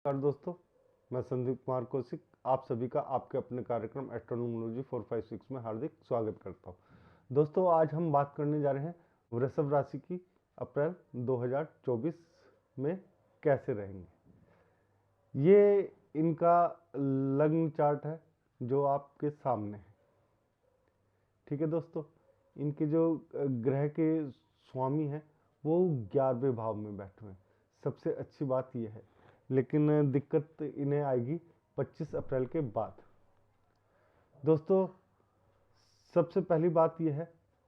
नमस्कार दोस्तों, मैं संदीप कुमार कौशिक आप सभी का आपके अपने कार्यक्रम एस्ट्रोनोमोलॉजी 456 में हार्दिक स्वागत करता हूं। दोस्तों, आज हम बात करने जा रहे हैं वृषभ राशि की अप्रैल 2024 में कैसे रहेंगे। ये इनका लग्न चार्ट है जो आपके सामने है। ठीक है दोस्तों, इनके जो ग्रह के स्वामी हैं वो 11वें भाव में बैठे हुए हैं। सबसे अच्छी बात यह है, लेकिन दिक्कत इन्हें आएगी 25 अप्रैल के बाद। दोस्तों, सबसे पहली बात यह है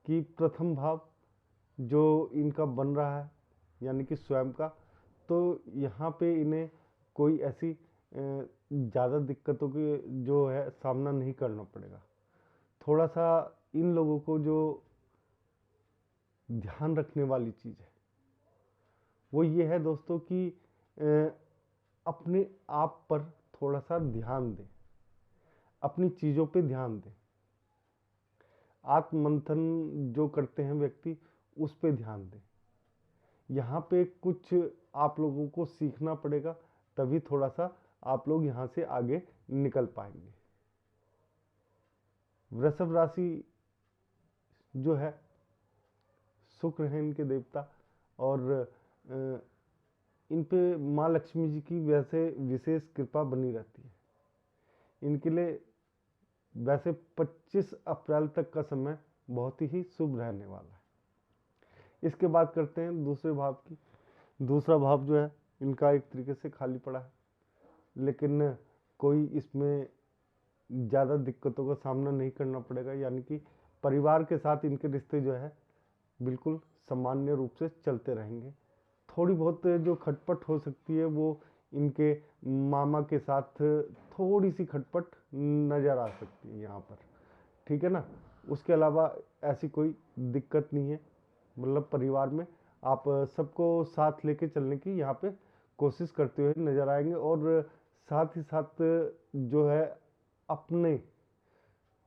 कि प्रथम भाव जो इनका बन रहा है यानी कि स्वयं का, तो यहाँ पे इन्हें कोई ऐसी ज़्यादा दिक्कतों की जो है सामना नहीं करना पड़ेगा। थोड़ा सा इन लोगों को जो ध्यान रखने वाली चीज़ है वो ये है दोस्तों कि अपने आप पर थोड़ा सा ध्यान दें, अपनी चीज़ों पे ध्यान दें। आत्ममंथन जो करते हैं व्यक्ति, उस पे ध्यान दें। यहाँ पे कुछ आप लोगों को सीखना पड़ेगा, तभी थोड़ा सा आप लोग यहाँ से आगे निकल पाएंगे। वृषभ राशि जो है, शुक्र है इनके देवता, और इन पे माँ लक्ष्मी जी की वैसे विशेष कृपा बनी रहती है। इनके लिए वैसे 25 अप्रैल तक का समय बहुत ही शुभ रहने वाला है। इसके बाद करते हैं दूसरे भाव की। दूसरा भाव जो है इनका एक तरीके से खाली पड़ा है, लेकिन कोई इसमें ज़्यादा दिक्कतों का सामना नहीं करना पड़ेगा। यानी कि परिवार के साथ इनके रिश्ते जो है बिल्कुल सामान्य रूप से चलते रहेंगे। थोड़ी बहुत जो खटपट हो सकती है वो इनके मामा के साथ थोड़ी सी खटपट नज़र आ सकती है यहाँ पर। ठीक है ना, उसके अलावा ऐसी कोई दिक्कत नहीं है। मतलब परिवार में आप सबको साथ लेके चलने की यहाँ पे कोशिश करते हुए नज़र आएंगे, और साथ ही साथ जो है अपने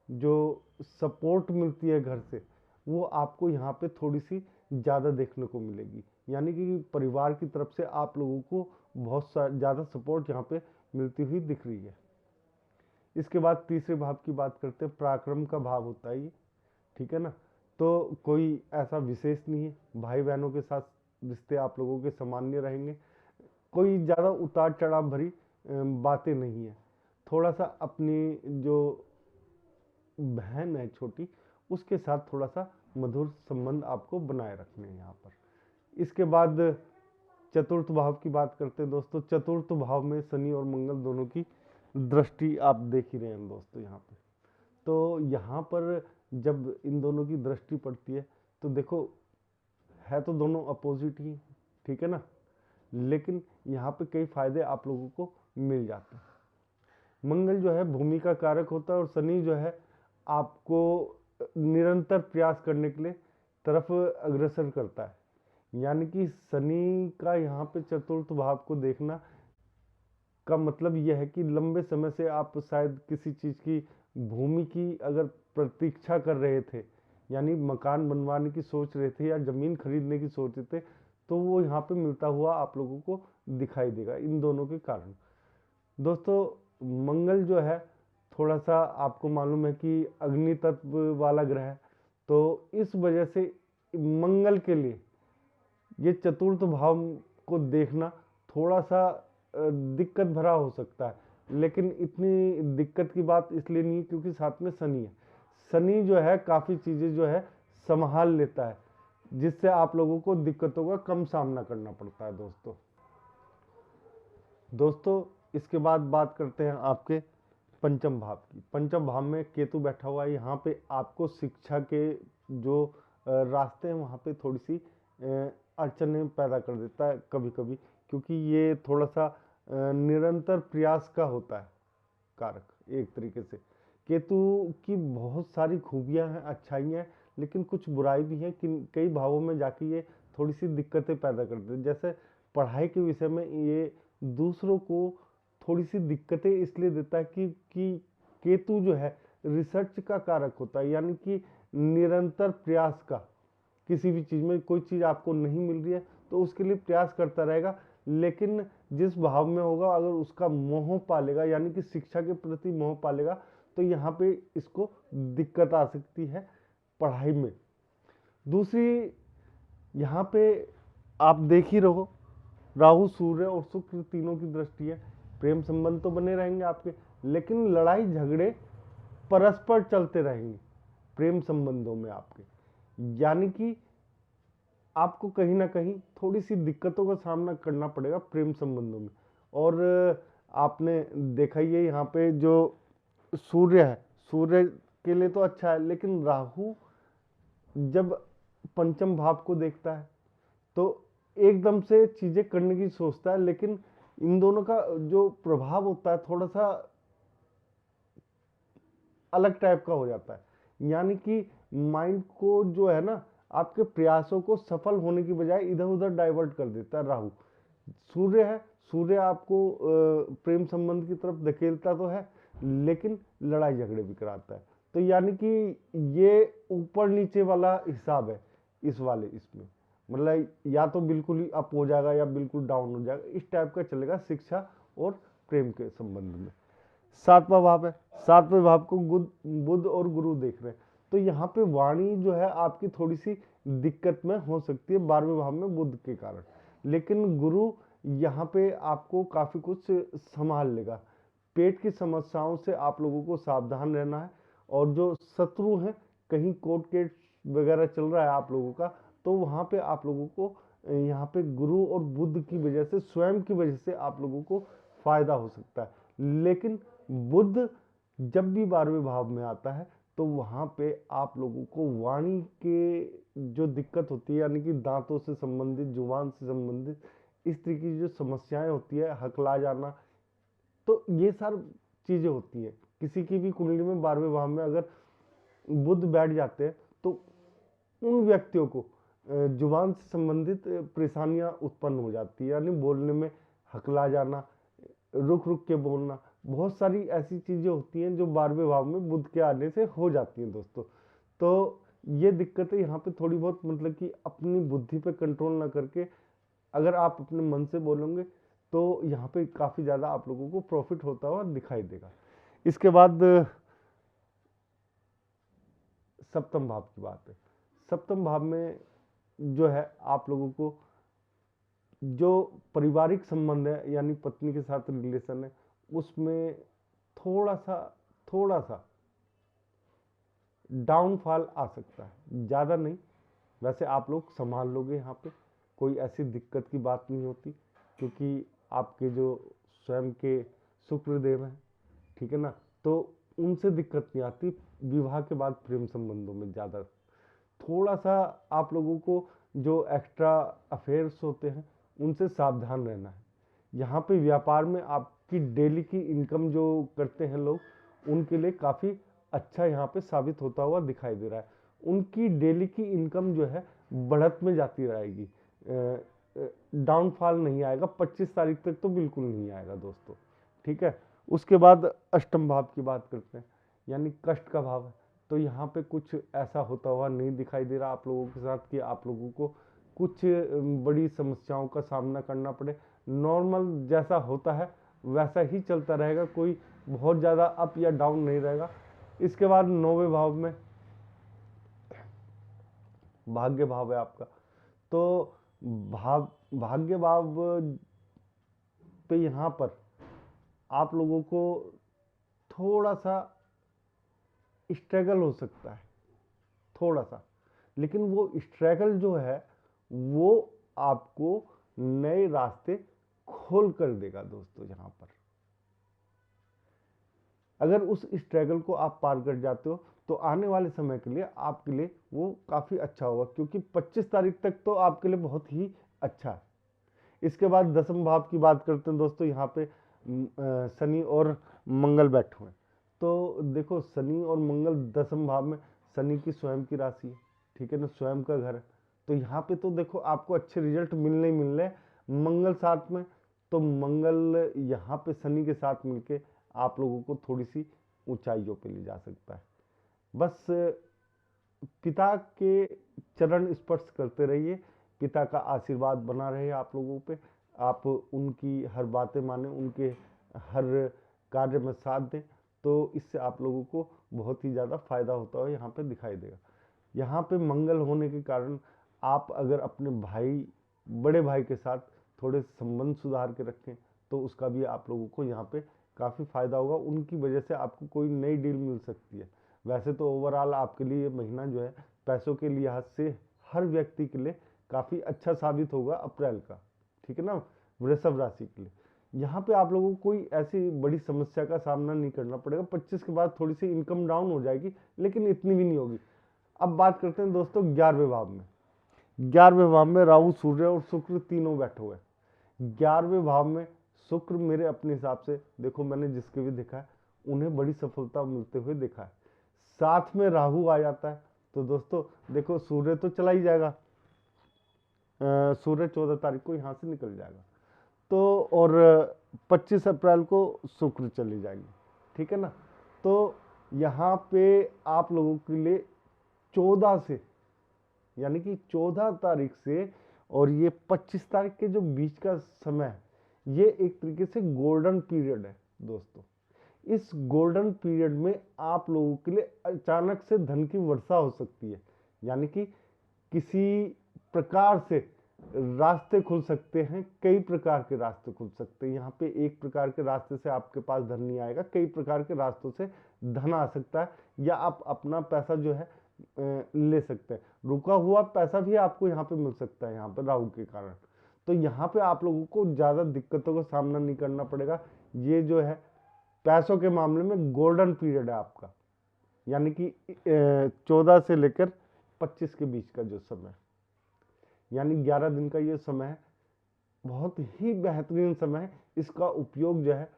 जो सपोर्ट मिलती है घर से, वो आपको यहाँ पे थोड़ी सी ज़्यादा देखने को मिलेगी। यानी कि परिवार की तरफ से आप लोगों को बहुत ज़्यादा सपोर्ट यहाँ पे मिलती हुई दिख रही है। इसके बाद तीसरे भाव की बात करते हैं। पराक्रम का भाव होता है ये, ठीक है ना। तो कोई ऐसा विशेष नहीं है, भाई बहनों के साथ रिश्ते आप लोगों के सामान्य रहेंगे। कोई ज़्यादा उतार चढ़ाव भरी बातें नहीं है। थोड़ा सा अपनी जो बहन है छोटी, उसके साथ थोड़ा सा मधुर संबंध आपको बनाए रखने हैं यहाँ पर। इसके बाद चतुर्थ भाव की बात करते हैं दोस्तों। चतुर्थ भाव में शनि और मंगल दोनों की दृष्टि आप देख ही रहे हैं दोस्तों यहाँ पे। तो यहाँ पर जब इन दोनों की दृष्टि पड़ती है तो देखो, है तो दोनों अपोजिट ही, ठीक है ना, लेकिन यहाँ पे कई फायदे आप लोगों को मिल जाते हैं। मंगल जो है भूमि का कारक होता है, और शनि जो है आपको निरंतर प्रयास करने के लिए तरफ अग्रसर करता है। यानी कि शनि का यहाँ पे चतुर्थ भाव को देखना का मतलब यह है कि लंबे समय से आप शायद किसी चीज़ की भूमि की अगर प्रतीक्षा कर रहे थे, यानी मकान बनवाने की सोच रहे थे या ज़मीन खरीदने की सोच रहे थे, तो वो यहाँ पे मिलता हुआ आप लोगों को दिखाई देगा इन दोनों के कारण। दोस्तों, मंगल जो है थोड़ा सा आपको मालूम है कि अग्नि तत्व वाला ग्रह है, तो इस वजह से मंगल के लिए ये चतुर्थ भाव को देखना थोड़ा सा दिक्कत भरा हो सकता है। लेकिन इतनी दिक्कत की बात इसलिए नहीं क्योंकि साथ में शनि है। शनि जो है काफ़ी चीज़ें जो है संभाल लेता है, जिससे आप लोगों को दिक्कतों का कम सामना करना पड़ता है दोस्तों, इसके बाद बात करते हैं आपके पंचम भाव की। पंचम भाव में केतु बैठा हुआ है। यहाँ पे आपको शिक्षा के जो रास्ते हैं वहाँ पे थोड़ी सी अड़चने पैदा कर देता है कभी कभी, क्योंकि ये थोड़ा सा निरंतर प्रयास का होता है कारक। एक तरीके से केतु की बहुत सारी खूबियाँ हैं, अच्छाइयाँ हैं, लेकिन कुछ बुराई भी है कि कई भावों में जाके ये थोड़ी सी दिक्कतें पैदा करते हैं। जैसे पढ़ाई के विषय में ये दूसरों को थोड़ी सी दिक्कतें इसलिए देता है कि केतु जो है रिसर्च का कारक होता है। यानी कि निरंतर प्रयास का, किसी भी चीज़ में कोई चीज़ आपको नहीं मिल रही है तो उसके लिए प्रयास करता रहेगा, लेकिन जिस भाव में होगा अगर उसका मोह पालेगा, यानी कि शिक्षा के प्रति मोह पालेगा, तो यहाँ पे इसको दिक्कत आ सकती है पढ़ाई में। दूसरी, यहाँ पे आप देख ही रहो, राहु, सूर्य और शुक्र तीनों की दृष्टि है। प्रेम संबंध तो बने रहेंगे आपके, लेकिन लड़ाई झगड़े परस्पर चलते रहेंगे प्रेम संबंधों में आपके, यानी कि आपको कहीं ना कहीं थोड़ी सी दिक्कतों का सामना करना पड़ेगा प्रेम संबंधों में। और आपने देखा ही है यहाँ पे जो सूर्य है, सूर्य के लिए तो अच्छा है, लेकिन राहु जब पंचम भाव को देखता है तो एकदम से चीजें करने की सोचता है, लेकिन इन दोनों का जो प्रभाव होता है थोड़ा सा अलग टाइप का हो जाता है, यानी कि माइंड को जो है ना, आपके प्रयासों को सफल होने की बजाय इधर उधर डाइवर्ट कर देता है राहु। सूर्य है, सूर्य आपको प्रेम संबंध की तरफ धकेलता तो है, लेकिन लड़ाई झगड़े भी कराता है। तो यानी कि ये ऊपर नीचे वाला हिसाब है इस वाले इसमें, मतलब या तो बिल्कुल ही अप हो जाएगा या बिल्कुल डाउन हो जाएगा, इस टाइप का चलेगा शिक्षा और प्रेम के संबंध में। सातवां भाव है, सातवें भाव को बुध और गुरु देख रहे हैं, तो यहाँ पे वाणी जो है आपकी थोड़ी सी दिक्कत में हो सकती है 12वें भाव में बुध के कारण, लेकिन गुरु यहाँ पे आपको काफी कुछ संभाल लेगा। पेट की समस्याओं से आप लोगों को सावधान रहना है, और जो शत्रु हैं, कहीं कोर्ट केस वगैरह चल रहा है आप लोगों का, तो वहां पे आप लोगों को यहाँ पे गुरु और बुध की वजह से, स्वयं की वजह से आप लोगों को फायदा हो सकता है। लेकिन बुध जब भी 12वें भाव में आता है तो वहां पे आप लोगों को वाणी के जो दिक्कत होती है, यानी कि दांतों से संबंधित, जुबान से संबंधित इस तरीके की जो समस्याएं होती है, हकला जाना, तो ये सारी चीजें होती है। किसी की भी कुंडली में 12वें भाव में अगर बुध बैठ जाते हैं तो उन व्यक्तियों को जुबान से संबंधित परेशानियां उत्पन्न हो जाती है, यानी बोलने में हकला जाना, रुक रुक के बोलना, बहुत सारी ऐसी चीजें होती हैं जो 12वें भाव में बुध के आने से हो जाती हैं दोस्तों। तो ये दिक्कतें यहाँ पे थोड़ी बहुत, मतलब कि अपनी बुद्धि पे कंट्रोल ना करके अगर आप अपने मन से बोलोगे तो यहाँ पे काफी ज्यादा आप लोगों को प्रॉफिट होता हुआ दिखाई देगा। इसके बाद सप्तम भाव की बात है। सप्तम भाव में जो है आप लोगों को जो पारिवारिक संबंध है, यानी पत्नी के साथ रिलेशन है, उसमें थोड़ा सा डाउनफॉल आ सकता है, ज़्यादा नहीं। वैसे आप लोग संभाल लोगे, यहाँ पे कोई ऐसी दिक्कत की बात नहीं होती, क्योंकि आपके जो स्वयं के शुक्रदेव हैं, ठीक है ना, तो उनसे दिक्कत नहीं आती। विवाह के बाद प्रेम संबंधों में ज़्यादा थोड़ा सा आप लोगों को जो एक्स्ट्रा अफेयर्स होते हैं उनसे सावधान रहना है। यहाँ पे व्यापार में आपकी डेली की इनकम जो करते हैं लोग, उनके लिए काफ़ी अच्छा यहाँ पे साबित होता हुआ दिखाई दे रहा है। उनकी डेली की इनकम जो है बढ़त में जाती रहेगी, डाउनफॉल नहीं आएगा। 25 तारीख तक तो बिल्कुल नहीं आएगा दोस्तों, ठीक है। उसके बाद अष्टम भाव की बात करते हैं, यानी कष्ट का भाव है। तो यहाँ पे कुछ ऐसा होता हुआ नहीं दिखाई दे रहा आप लोगों के साथ कि आप लोगों को कुछ बड़ी समस्याओं का सामना करना पड़े। नॉर्मल जैसा होता है वैसा ही चलता रहेगा, कोई बहुत ज़्यादा अप या डाउन नहीं रहेगा। इसके बाद 9वें भाव में भाग्य भाव है आपका, तो भाग्य भाव पे यहाँ पर आप लोगों को थोड़ा सा स्ट्रगल हो सकता है, थोड़ा सा, लेकिन वो स्ट्रगल जो है वो आपको नए रास्ते खोल कर देगा दोस्तों। यहाँ पर अगर उस स्ट्रगल को आप पार कर जाते हो तो आने वाले समय के लिए आपके लिए वो काफ़ी अच्छा होगा, क्योंकि 25 तारीख तक तो आपके लिए बहुत ही अच्छा है। इसके बाद 10वें भाव की बात करते हैं दोस्तों। यहाँ पे शनि और मंगल बैठे हुए हैं, तो देखो शनि और मंगल 10वें भाव में, शनि की स्वयं की राशि है, ठीक है ना, स्वयं का घर है। तो यहाँ पे तो देखो आपको अच्छे रिजल्ट मिलने ही मिल रहे हैं। मंगल साथ में, तो मंगल यहाँ पे शनि के साथ मिलके आप लोगों को थोड़ी सी ऊंचाइयों पे ले जा सकता है। बस पिता के चरण स्पर्श करते रहिए, पिता का आशीर्वाद बना रहे आप लोगों पे, आप उनकी हर बातें माने, उनके हर कार्य में साथ दें, तो इससे आप लोगों को बहुत ही ज़्यादा फायदा होता है यहाँ पे दिखाई देगा। यहाँ पे मंगल होने के कारण आप अगर अपने भाई, बड़े भाई के साथ थोड़े संबंध सुधार के रखें तो उसका भी आप लोगों को यहाँ पे काफ़ी फायदा होगा। उनकी वजह से आपको कोई नई डील मिल सकती है। वैसे तो ओवरऑल आपके लिए ये महीना जो है पैसों के लिहाज से हर व्यक्ति के लिए काफ़ी अच्छा साबित होगा अप्रैल का, ठीक है ना, वृषभ राशि के लिए। यहाँ पे आप लोगों को कोई ऐसी बड़ी समस्या का सामना नहीं करना पड़ेगा। 25 के बाद थोड़ी सी इनकम डाउन हो जाएगी, लेकिन इतनी भी नहीं होगी। अब बात करते हैं दोस्तों 11वें भाव में। 11वें भाव में राहु, सूर्य और शुक्र तीनों बैठे हुए हैं। 11वें भाव में शुक्र मेरे अपने हिसाब से, देखो मैंने जिसके भी देखा है उन्हें बड़ी सफलता मिलते हुए देखा है। साथ में राहु आ जाता है तो दोस्तों देखो सूर्य तो चला ही जाएगा, सूर्य 14 तारीख को यहाँ से निकल जाएगा, तो और 25 अप्रैल को शुक्र चले जाएंगे, ठीक है ना। तो यहाँ पे आप लोगों के लिए 14 से, यानी कि 14 तारीख से और ये 25 तारीख के जो बीच का समय है, ये एक तरीके से गोल्डन पीरियड है दोस्तों। इस गोल्डन पीरियड में आप लोगों के लिए अचानक से धन की वर्षा हो सकती है, यानी कि किसी प्रकार से रास्ते खुल सकते हैं, कई प्रकार के रास्ते खुल सकते हैं। यहाँ पे एक प्रकार के रास्ते से आपके पास धन नहीं आएगा, कई प्रकार के रास्तों से धन आ सकता है, या आप अपना पैसा जो है ले सकते हैं। रुका हुआ पैसा भी आपको यहाँ पे मिल सकता है यहाँ पे राहु के कारण। तो यहाँ पे आप लोगों को ज़्यादा दिक्कतों का सामना नहीं करना पड़ेगा। ये जो है पैसों के मामले में गोल्डन पीरियड है आपका, यानी कि 14 से लेकर 25 के बीच का जो समय, यानी 11 दिन का ये समय है, बहुत ही बेहतरीन समय है। इसका उपयोग जो है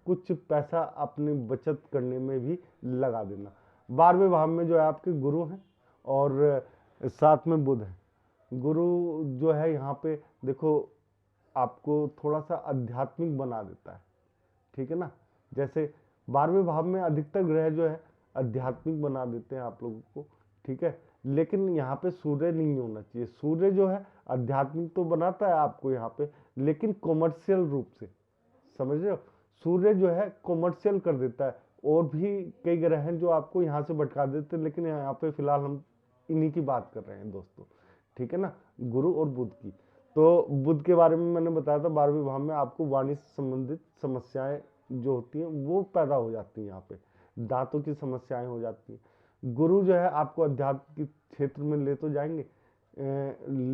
कुछ पैसा अपने बचत करने में भी लगा देना। 12वें भाव में जो है आपके गुरु हैं और साथ में बुध है। गुरु जो है यहाँ पे देखो आपको थोड़ा सा आध्यात्मिक बना देता है, ठीक है ना। जैसे 12वें भाव में अधिकतर ग्रह जो है आध्यात्मिक बना देते हैं आप लोगों को, ठीक है। लेकिन यहाँ पे सूर्य नहीं होना चाहिए। सूर्य जो है आध्यात्मिक तो बनाता है आपको यहाँ पे, लेकिन कॉमर्शियल रूप से, समझ रहे हो। सूर्य जो है कॉमर्शियल कर देता है, और भी कई ग्रह हैं जो आपको यहाँ से भटका देते हैं, लेकिन यहाँ पे फिलहाल हम इन्हीं की बात कर रहे हैं दोस्तों, ठीक है ना, गुरु और बुध की। तो बुध के बारे में मैंने बताया था 12वें भाव में आपको वाणी से संबंधित समस्याएं जो होती हैं वो पैदा हो जाती हैं, यहाँ पे दांतों की समस्याएं हो जाती हैं। गुरु जो है आपको अध्यात्म के क्षेत्र में ले तो जाएंगे,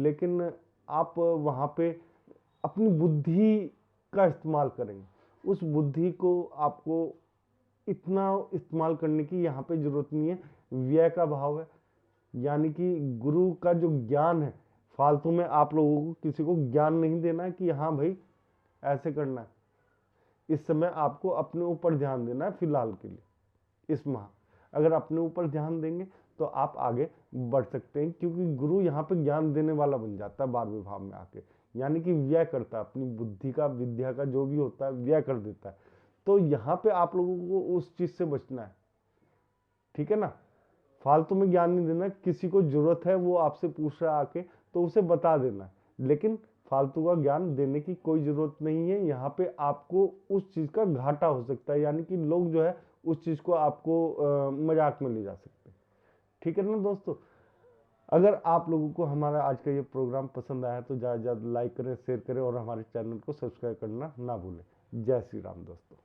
लेकिन आप वहाँ पे अपनी बुद्धि का इस्तेमाल करेंगे। उस बुद्धि को आपको इतना इस्तेमाल करने की यहाँ पे जरूरत नहीं है। व्यय का भाव है, यानी कि गुरु का जो ज्ञान है, फालतू में आप लोगों को किसी को ज्ञान नहीं देना है कि हाँ भाई ऐसे करना है। इस समय आपको अपने ऊपर ध्यान देना है फिलहाल के लिए, इस माह अगर अपने ऊपर ध्यान देंगे तो आप आगे बढ़ सकते हैं, क्योंकि गुरु यहाँ पे ज्ञान देने वाला बन जाता है 12वें भाव में आके, यानी कि व्यय करता है अपनी बुद्धि का, विद्या का जो भी होता है व्यय कर देता है। तो यहाँ पे आप लोगों को उस चीज से बचना है, ठीक है ना। फालतू में ज्ञान नहीं देना। किसी को जरूरत है वो आपसे पूछ रहा आके तो उसे बता देना, लेकिन फालतू का ज्ञान देने की कोई जरूरत नहीं है। यहाँ पे आपको उस चीज का घाटा हो सकता है, यानी कि लोग जो है उस चीज को आपको मजाक में ले जा सकते हैं, ठीक है ना दोस्तों। अगर आप लोगों को हमारा आज का ये प्रोग्राम पसंद आया तो ज़्यादा से ज़्यादा लाइक करें, शेयर करें और हमारे चैनल को सब्सक्राइब करना ना भूलें। जय श्री राम दोस्तों।